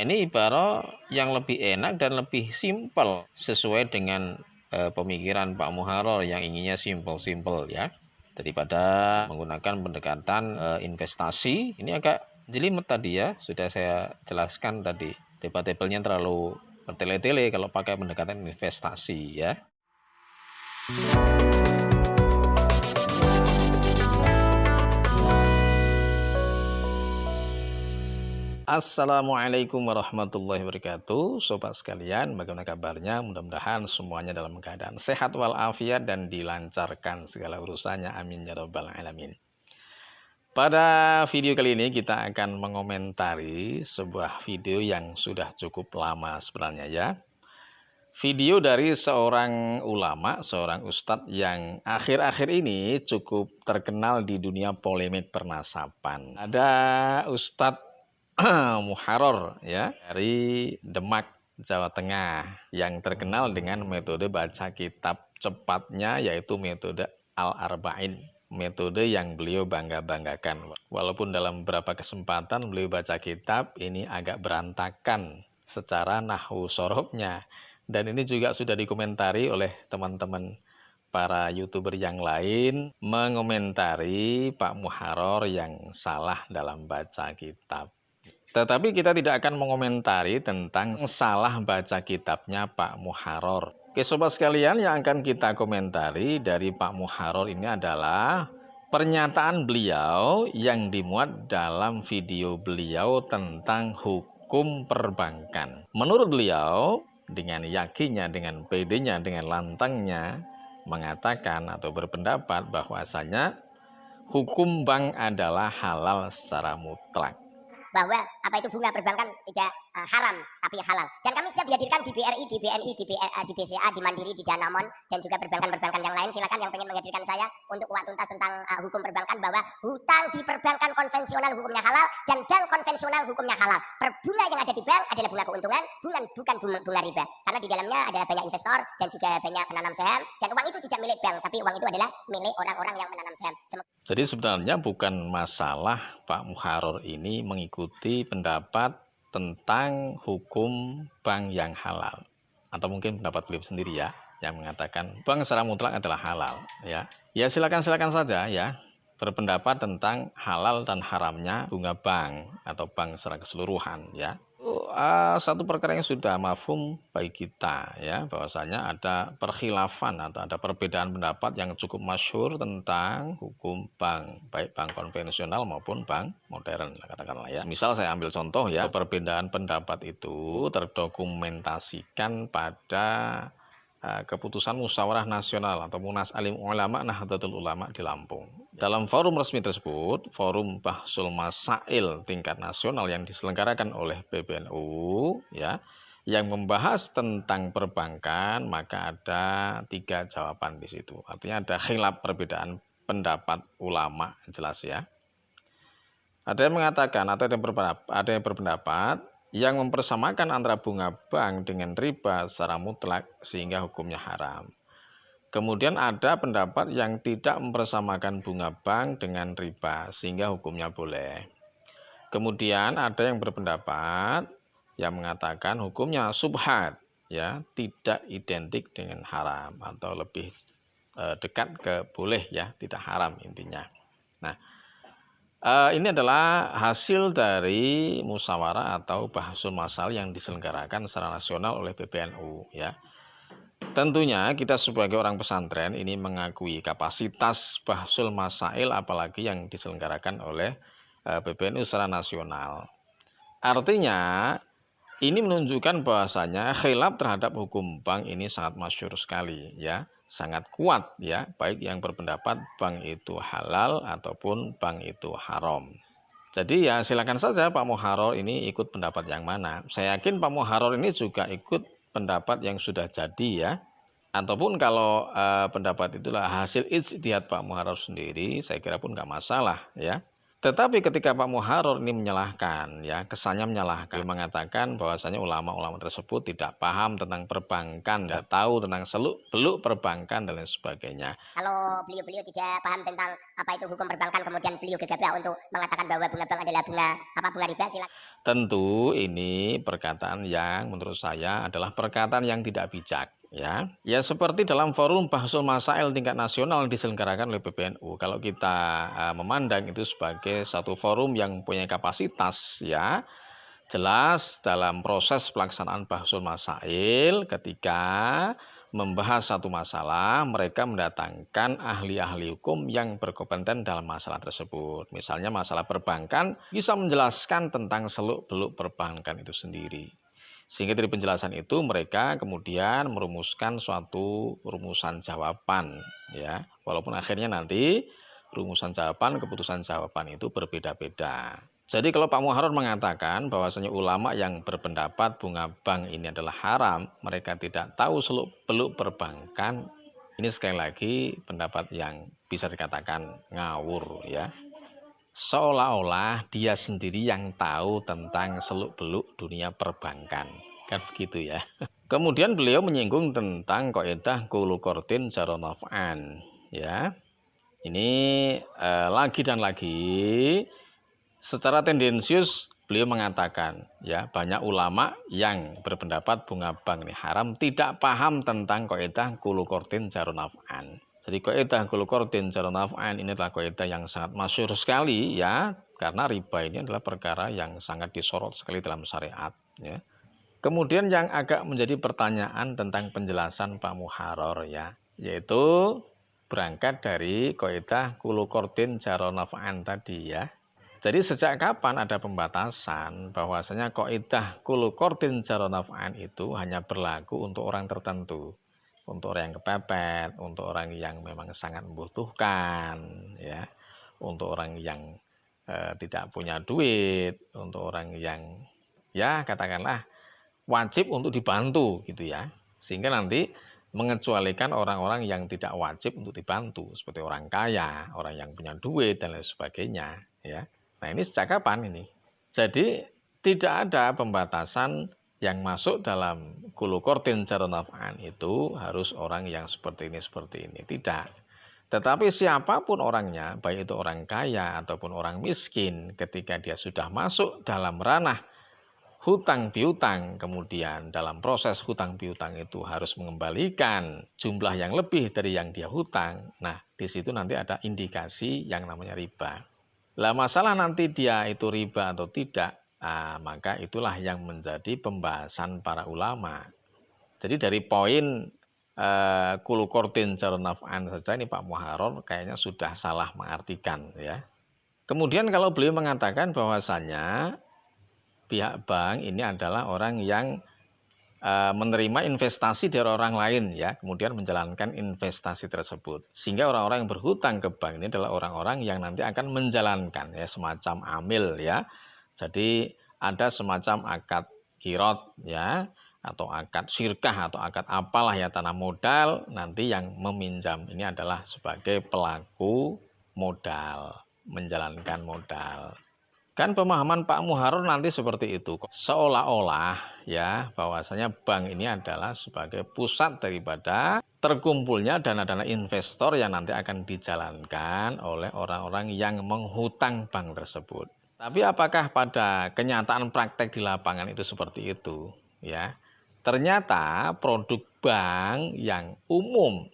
ini ibarat yang lebih enak dan lebih simpel sesuai dengan pemikiran Pak Muharrar yang inginnya simpel-simpel ya. Daripada menggunakan pendekatan investasi, ini agak jelimet tadi ya, sudah saya jelaskan tadi. Debatable-nya terlalu bertele-tele kalau pakai pendekatan investasi ya. Assalamualaikum warahmatullahi wabarakatuh. Sobat sekalian, bagaimana kabarnya? Mudah-mudahan semuanya dalam keadaan sehat walafiat dan dilancarkan segala urusannya. Amin ya rabbal alamin. Pada video kali ini kita akan mengomentari sebuah video yang sudah cukup lama sebenarnya ya. Video dari seorang ulama, seorang ustadz yang akhir-akhir ini cukup terkenal di dunia polemik pernasaban. Ada Ustadz Muharrar ya dari Demak, Jawa Tengah yang terkenal dengan metode baca kitab cepatnya yaitu metode Al-Arba'in, metode yang beliau bangga-banggakan. Walaupun dalam beberapa kesempatan beliau baca kitab ini agak berantakan secara nahwu sorobnya, dan ini juga sudah dikomentari oleh teman-teman para YouTuber yang lain mengomentari Pak Muharrar yang salah dalam baca kitab. Tetapi kita tidak akan mengomentari tentang salah baca kitabnya Pak Muharrar. Oke sobat sekalian, yang akan kita komentari dari Pak Muharrar ini adalah pernyataan beliau yang dimuat dalam video beliau tentang hukum perbankan. Menurut beliau, dengan yakinnya, dengan pedenya, dengan lantangnya, mengatakan atau berpendapat bahwasanya hukum bank adalah halal secara mutlak. Bahwa apa itu bunga perbankan tidak haram tapi halal, dan kami siap dihadirkan di BRI, di BNI, di BCA, di Mandiri, di Danamon, dan juga perbankan-perbankan yang lain. Silakan yang pengen menghadirkan saya untuk kuat tuntas tentang hukum perbankan, bahwa hutang di perbankan konvensional hukumnya halal dan bank konvensional hukumnya halal. Per bunga yang ada di bank adalah bunga keuntungan, bukan bunga riba, karena di dalamnya ada banyak investor dan juga banyak penanam saham, dan uang itu tidak milik bank tapi uang itu adalah milik orang-orang yang menanam saham. Jadi sebenarnya bukan masalah Pak Muharrar ini mengikuti pendapat tentang hukum bank yang halal, atau mungkin pendapat beliau sendiri ya yang mengatakan bank secara mutlak adalah halal ya. Ya silakan saja ya berpendapat tentang halal dan haramnya bunga bank atau bank secara keseluruhan ya. Satu perkara yang sudah mafhum bagi kita ya, bahwasanya ada perkhilafan atau ada perbedaan pendapat yang cukup masyhur tentang hukum bank, baik bank konvensional maupun bank modern katakanlah ya. Misal saya ambil contoh ya, perbedaan pendapat itu terdokumentasikan pada keputusan Musyawarah Nasional atau Munas Alim Ulama Nahdlatul Ulama di Lampung. Dalam forum resmi tersebut, forum Bahsul Masail tingkat nasional yang diselenggarakan oleh PBNU ya, yang membahas tentang perbankan, maka ada 3 jawaban di situ. Artinya ada khilaf, perbedaan pendapat ulama, jelas ya. Ada yang mengatakan atau ada yang berpendapat yang mempersamakan antara bunga bank dengan riba secara mutlak sehingga hukumnya haram. Kemudian ada pendapat yang tidak mempersamakan bunga bank dengan riba sehingga hukumnya boleh. Kemudian ada yang berpendapat yang mengatakan hukumnya subhat ya, tidak identik dengan haram atau lebih dekat ke boleh ya, tidak haram intinya. Nah, ini adalah hasil dari musyawarah atau Bahsul Masal yang diselenggarakan secara nasional oleh PBNU ya. Tentunya kita sebagai orang pesantren ini mengakui kapasitas Bahsul Masail apalagi yang diselenggarakan oleh PBNU secara nasional. Artinya ini menunjukkan bahwasanya khilaf terhadap hukum bank ini sangat masyhur sekali ya, sangat kuat ya, baik yang berpendapat bank itu halal ataupun bank itu haram. Jadi ya silakan saja Pak Muharrar ini ikut pendapat yang mana. Saya yakin Pak Muharrar ini juga ikut pendapat yang sudah jadi ya. Ataupun kalau pendapat itulah hasil ijtihad Pak Muharrar sendiri, saya kira pun nggak masalah ya. Tetapi ketika Pak Muharrar ini menyalahkan, ya kesannya menyalahkan, mengatakan bahwasanya ulama-ulama tersebut tidak paham tentang perbankan, tidak tahu tentang seluk-beluk perbankan dan lain sebagainya. Kalau beliau-beliau tidak paham tentang apa itu hukum perbankan, kemudian beliau gegabah untuk mengatakan bahwa bunga bank adalah bunga riba, silakan. Tentu ini perkataan yang menurut saya adalah perkataan yang tidak bijak. Ya seperti dalam forum Bahsul Masail tingkat nasional diselenggarakan oleh PBNU. Kalau kita memandang itu sebagai satu forum yang punya kapasitas, ya jelas dalam proses pelaksanaan Bahsul Masail ketika membahas satu masalah, mereka mendatangkan ahli-ahli hukum yang berkompeten dalam masalah tersebut. Misalnya masalah perbankan bisa menjelaskan tentang seluk-beluk perbankan itu sendiri. Sehingga dari penjelasan itu mereka kemudian merumuskan suatu rumusan jawaban, ya. Walaupun akhirnya nanti rumusan jawaban, keputusan jawaban itu berbeda-beda. Jadi kalau Pak Muharrar mengatakan bahwasanya ulama yang berpendapat bunga bank ini adalah haram, mereka tidak tahu seluk-beluk perbankan, ini sekali lagi pendapat yang bisa dikatakan ngawur, ya. Seolah-olah dia sendiri yang tahu tentang seluk-beluk dunia perbankan, kan begitu ya. Kemudian beliau menyinggung tentang kaidah qulu qardin jara naf'an, ya. Ini lagi dan lagi secara tendensius beliau mengatakan, ya banyak ulama yang berpendapat bunga bank ini haram tidak paham tentang kaidah qulu qardin jara naf'an. Jadi kaidah qulu qardin jara naf'an ini adalah kaidah yang sangat masyhur sekali, ya, karena riba ini adalah perkara yang sangat disorot sekali dalam syariat, ya. Kemudian yang agak menjadi pertanyaan tentang penjelasan Pak Muharrar, ya, yaitu berangkat dari kaidah qulu qardin jara naf'an tadi, ya. Jadi sejak kapan ada pembatasan bahwasanya kaidah qulu qardin jara naf'an itu hanya berlaku untuk orang tertentu? Untuk orang yang kepepet, untuk orang yang memang sangat membutuhkan, ya, untuk orang yang tidak punya duit, untuk orang yang ya katakanlah wajib untuk dibantu gitu, ya, sehingga nanti mengecualikan orang-orang yang tidak wajib untuk dibantu seperti orang kaya, orang yang punya duit dan lain sebagainya, ya. Nah ini sejak kapan ini? Jadi tidak ada pembatasan yang masuk dalam qulu qardin jara naf'an itu harus orang yang seperti ini, tidak. Tetapi siapapun orangnya, baik itu orang kaya ataupun orang miskin, ketika dia sudah masuk dalam ranah hutang piutang, kemudian dalam proses hutang piutang itu harus mengembalikan jumlah yang lebih dari yang dia hutang. Nah, di situ nanti ada indikasi yang namanya riba. Lah masalah nanti dia itu riba atau tidak, maka itulah yang menjadi pembahasan para ulama. Jadi dari poin qulu qardin jara naf'an saja ini Pak Muharrar kayaknya sudah salah mengartikan, ya. Kemudian kalau beliau mengatakan bahwasannya pihak bank ini adalah orang yang menerima investasi dari orang lain, ya, kemudian menjalankan investasi tersebut. Sehingga orang-orang yang berhutang ke bank ini adalah orang-orang yang nanti akan menjalankan, ya, semacam amil, ya. Jadi ada semacam akad kirot, ya, atau akad syirkah atau akad apalah, ya, tanah modal. Nanti yang meminjam ini adalah sebagai pelaku modal, menjalankan modal. Kan pemahaman Pak Muharrar nanti seperti itu, seolah-olah, ya, bahwasanya bank ini adalah sebagai pusat daripada terkumpulnya dana-dana investor yang nanti akan dijalankan oleh orang-orang yang menghutang bank tersebut. Tapi apakah pada kenyataan praktek di lapangan itu seperti itu, ya? Ternyata produk bank yang umum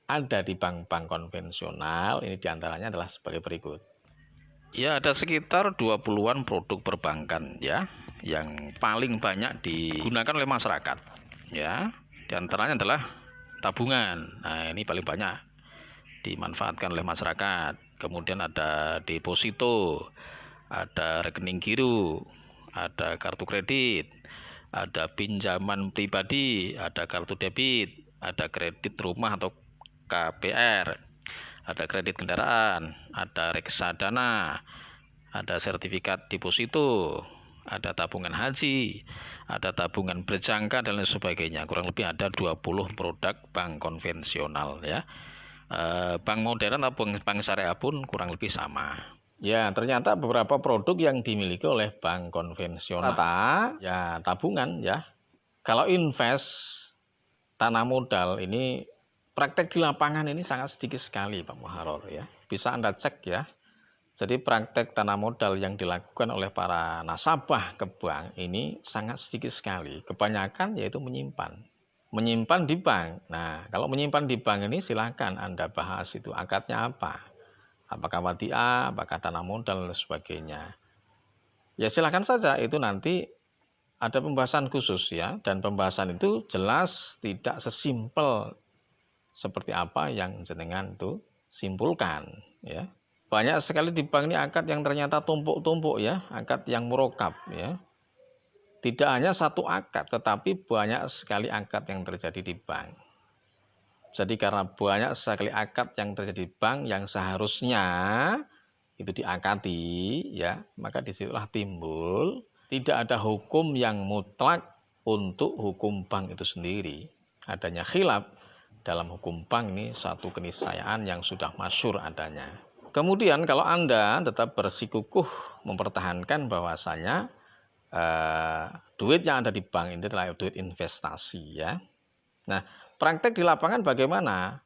ada di bank-bank konvensional ini diantaranya adalah sebagai berikut. Ya, ada sekitar 20-an produk perbankan, ya, yang paling banyak digunakan oleh masyarakat, ya. Di antaranya adalah tabungan. Nah, ini paling banyak dimanfaatkan oleh masyarakat. Kemudian ada deposito, ada rekening giro, ada kartu kredit, ada pinjaman pribadi, ada kartu debit, ada kredit rumah atau KPR, ada kredit kendaraan, ada reksadana, ada sertifikat deposito, ada tabungan haji, ada tabungan berjangka dan lain sebagainya. Kurang lebih ada 20 produk bank konvensional, ya. Bank modern atau bank syariah pun kurang lebih sama, Ya, ternyata beberapa produk yang dimiliki oleh bank konvensional, ya tabungan ya. Kalau invest tanah modal ini praktek di lapangan ini sangat sedikit sekali Pak Muharor ya. Bisa Anda cek ya. Jadi praktek tanah modal yang dilakukan oleh para nasabah ke bank ini sangat sedikit sekali. Kebanyakan yaitu menyimpan. Menyimpan di bank. Nah, kalau menyimpan di bank ini silakan Anda bahas itu akadnya apa. Apakah wadiah, apakah tanah modal, dan sebagainya. Ya silakan saja, itu nanti ada pembahasan khusus ya. Dan pembahasan itu jelas tidak sesimpel seperti apa yang jenengan itu simpulkan ya. Banyak sekali di bank ini akad yang ternyata tumpuk-tumpuk ya, akad yang murokab ya. Tidak hanya satu akad, tetapi banyak sekali akad yang terjadi di bank. Jadi karena banyak sekali akad yang terjadi di bank yang seharusnya itu diakati ya, maka disitulah timbul tidak ada hukum yang mutlak untuk hukum bank itu sendiri. Adanya khilaf dalam hukum bank ini satu keniscayaan yang sudah masyhur adanya. Kemudian kalau Anda tetap bersikukuh mempertahankan bahwasanya duit yang ada di bank ini adalah duit investasi ya. Nah, praktek di lapangan bagaimana?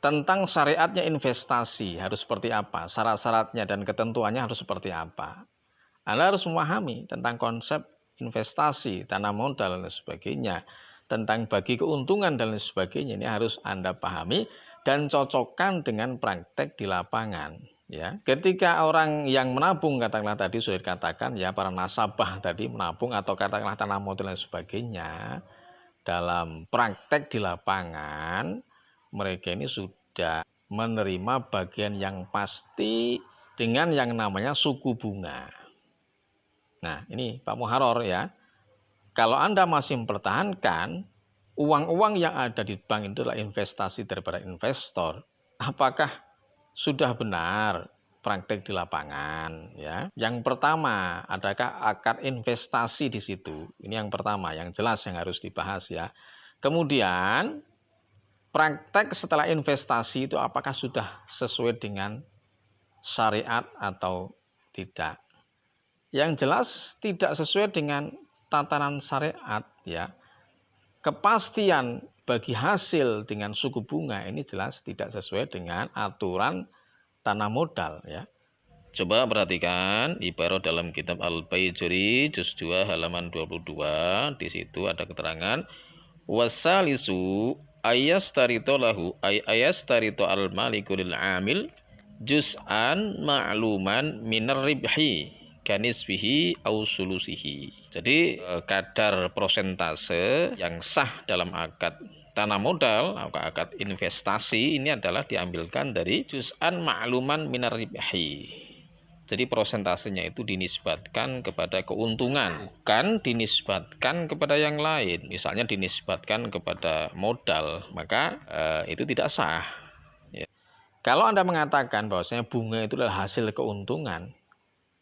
Tentang syariatnya investasi harus seperti apa? Syarat-syaratnya dan ketentuannya harus seperti apa? Anda harus memahami tentang konsep investasi, tanah modal dan sebagainya. Tentang bagi keuntungan dan sebagainya ini harus Anda pahami dan cocokkan dengan praktek di lapangan. Ya, ketika orang yang menabung katakanlah tadi sudah dikatakan ya para nasabah tadi menabung atau katakanlah tanah modal dan sebagainya. Dalam praktek di lapangan, mereka ini sudah menerima bagian yang pasti dengan yang namanya suku bunga. Nah, ini Pak Muharor ya. Kalau Anda masih mempertahankan uang-uang yang ada di bank itu adalah investasi daripada investor, apakah sudah benar praktek di lapangan ya? Yang pertama, adakah akad investasi di situ? Ini yang pertama, yang jelas yang harus dibahas ya. Kemudian praktek setelah investasi itu apakah sudah sesuai dengan syariat atau tidak? Yang jelas tidak sesuai dengan tatanan syariat ya. Kepastian bagi hasil dengan suku bunga ini jelas tidak sesuai dengan aturan tanah modal ya. Coba perhatikan ibarat dalam kitab Al-Baijuri juz 2 halaman 22. Di situ ada keterangan wasalisu ayastarito lahu ayastarito al-maliku lil amil juz'an ma'luman minar ribhi kanisbihi au sulusihi. Jadi kadar prosentase yang sah dalam akad tanah modal atau akad investasi ini adalah diambilkan dari juz'an ma'luman minar ribhi. Jadi prosentasenya itu dinisbatkan kepada keuntungan, bukan dinisbatkan kepada yang lain. Misalnya dinisbatkan kepada modal, maka itu tidak sah. Ya. Kalau Anda mengatakan bahwasanya bunga itu adalah hasil keuntungan,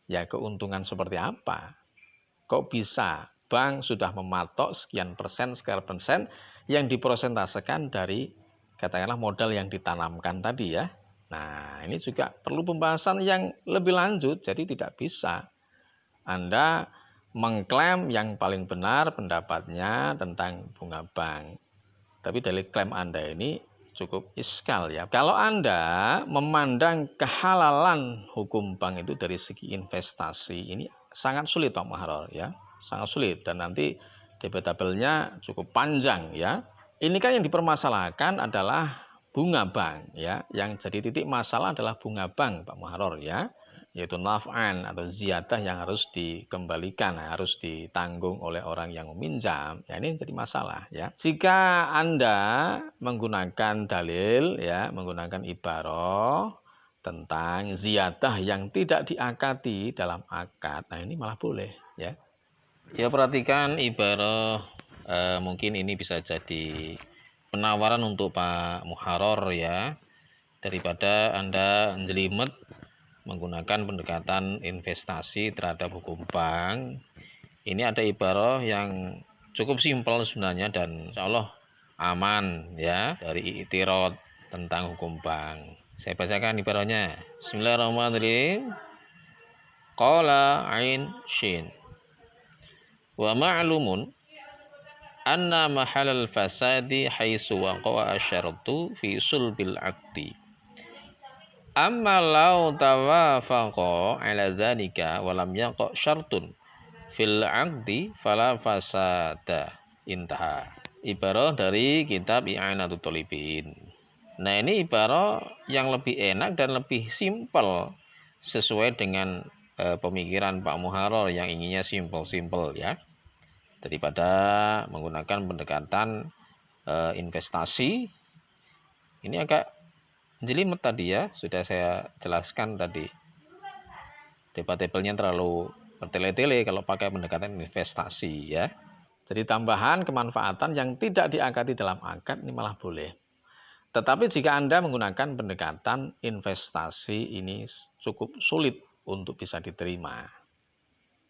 ya keuntungan seperti apa? Kok bisa bank sudah mematok sekian persen yang diprosentasekan dari katakanlah modal yang ditanamkan tadi ya. Nah, ini juga perlu pembahasan yang lebih lanjut, jadi tidak bisa Anda mengklaim yang paling benar pendapatnya tentang bunga bank. Tapi dari klaim Anda ini cukup iskal ya. Kalau Anda memandang kehalalan hukum bank itu dari segi investasi, ini sangat sulit Pak Muharor ya. Sangat sulit dan nanti debatable-nya cukup panjang ya. Ini kan yang dipermasalahkan adalah bunga bank ya, yang jadi titik masalah adalah bunga bank Pak Muharor ya, yaitu naf'an atau ziyadah yang harus dikembalikan, harus ditanggung oleh orang yang meminjam. Ya ini jadi masalah ya. Jika Anda menggunakan dalil ya, menggunakan ibarah tentang ziyadah yang tidak diakati dalam akad, nah ini malah boleh ya. Ya perhatikan ibarah mungkin ini bisa jadi penawaran untuk Pak Muharor ya, daripada Anda jelimet menggunakan pendekatan investasi terhadap hukum bank. Ini ada ibarah yang cukup simpel sebenarnya dan insya Allah aman ya dari i'tirad tentang hukum bank. Saya bacakan ibaratnya. Bismillahirrahmanirrahim. Qala ain shin. Wa ma'lumun anna mahalal fasadi haitsu waqa'a asyartu fi sulbil aqdi. Amma law tawafaqa ala dzalika wa lam yaqa syartun fil aqdi fala fasada. Intaha. Ibarah dari kitab I'anatul Thalibin. Nah, ini ibarah yang lebih enak dan lebih simpel sesuai dengan pemikiran Pak Muharrar yang inginnya simpel-simpel ya. Daripada menggunakan pendekatan investasi. Ini agak jelimet tadi ya, sudah saya jelaskan tadi. Debatable-nya terlalu bertele-tele kalau pakai pendekatan investasi ya. Jadi tambahan kemanfaatan yang tidak diakati dalam akad ini malah boleh. Tetapi jika Anda menggunakan pendekatan investasi ini cukup sulit untuk bisa diterima.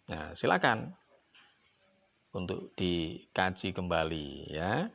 Nah, silakan untuk dikaji kembali ya.